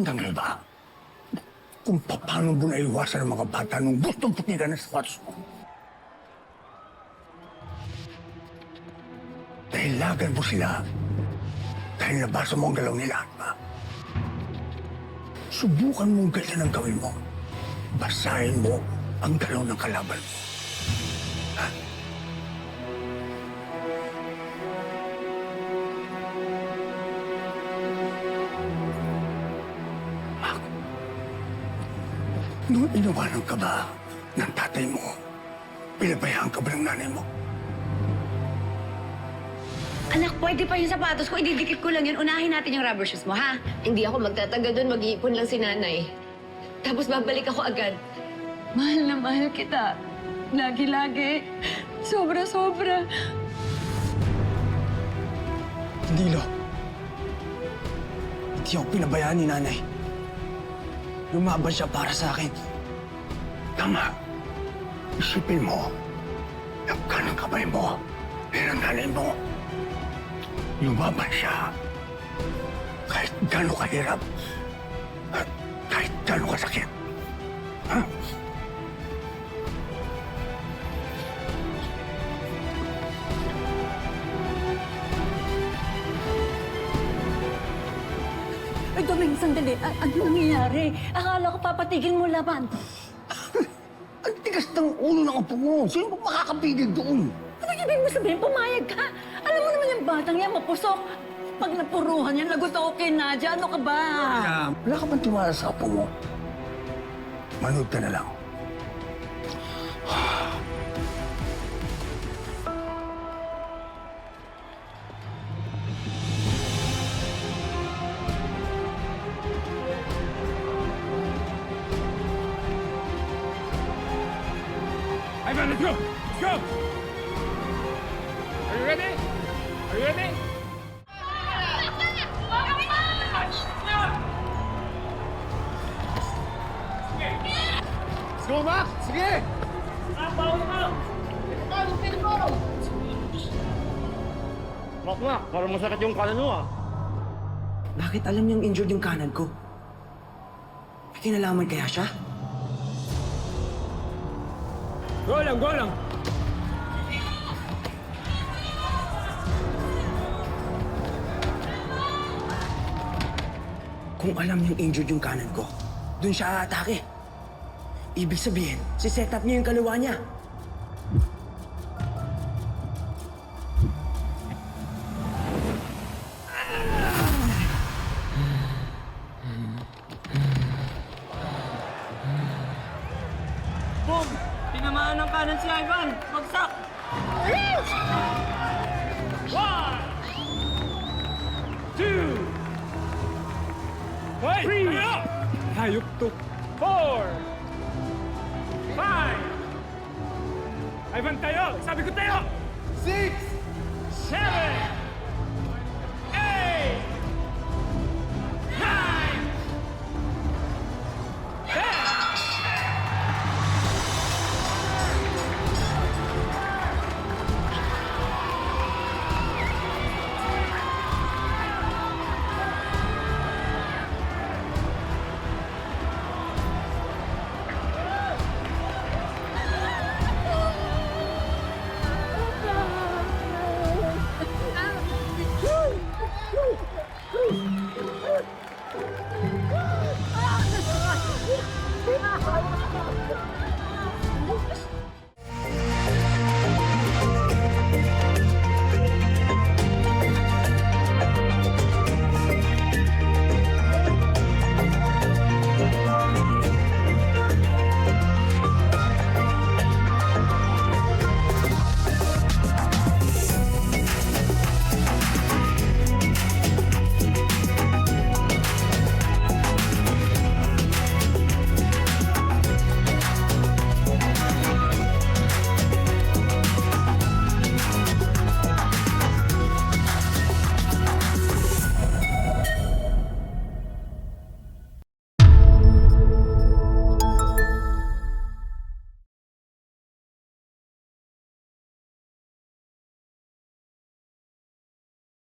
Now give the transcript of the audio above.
Natatandaan mo ba kung paano mo naiwasan ang mga bata nung gustong putikan ng sapatos mo? Dahil lagan mo sila. Dahil nabasa mo ang galaw nila, ba? Subukan mong ganyan ang gawin mo. Basahin mo ang galaw ng kalaban mo. Ha? Noong iniwanan ka ba ng tatay mo, pinabayaan ka ba ng nanay mo? Anak, pwede pa yung sapatos ko. Ididikit ko lang yun. Unahin natin yung rubber shoes mo, ha? Hindi ako magtataga doon, mag-iipon lang si nanay. Tapos babalik ako agad. Mahal na mahal kita. Lagi-lagi. Sobra-sobra. Hindi, Lo. Hindi ako pinabayaan ni nanay. Lumaban siya para sa akin. Tama. Isipin mo, yung kanang kamay mo, ng nanay mo. Lumaban siya. Kahit gano'ng kahirap. At kahit gano'ng kasakit. Ha? Ay, Doming, sandali. Ano nangyayari? Akala ko papatigil mo laban. Ang tigas ng ulo ng apo mo. Sino ba makakapigil doon? Ano ibig mo sabihin? Pumayag ka? Alam mo naman yung batang yan, mapusok. Pag napuruhan yan, lagot ako kay Nadia. Ano ka ba? Wala ka bang tiwala sa apo mo? Manood ka na lang. Ivan, let's go! Let's go! Are you ready? Are you ready? Let's go, Max! Sige! Mac, parang masakit yung kanan mo ah. Bakit alam niyang injured yung kanan ko? May kinalaman kaya siya? Go lang, go lang! Kung alam niyang injured yung kanan ko, dun siya aatake. Ibig sabihin, si-set up niya yung kaliwa niya. Boom! Tinamaan ng kanan si Ivan! Bagsak! One! Two! Three! Hayop to! Four! Five! Ivan, tayo! Sabi ko tayo! 6!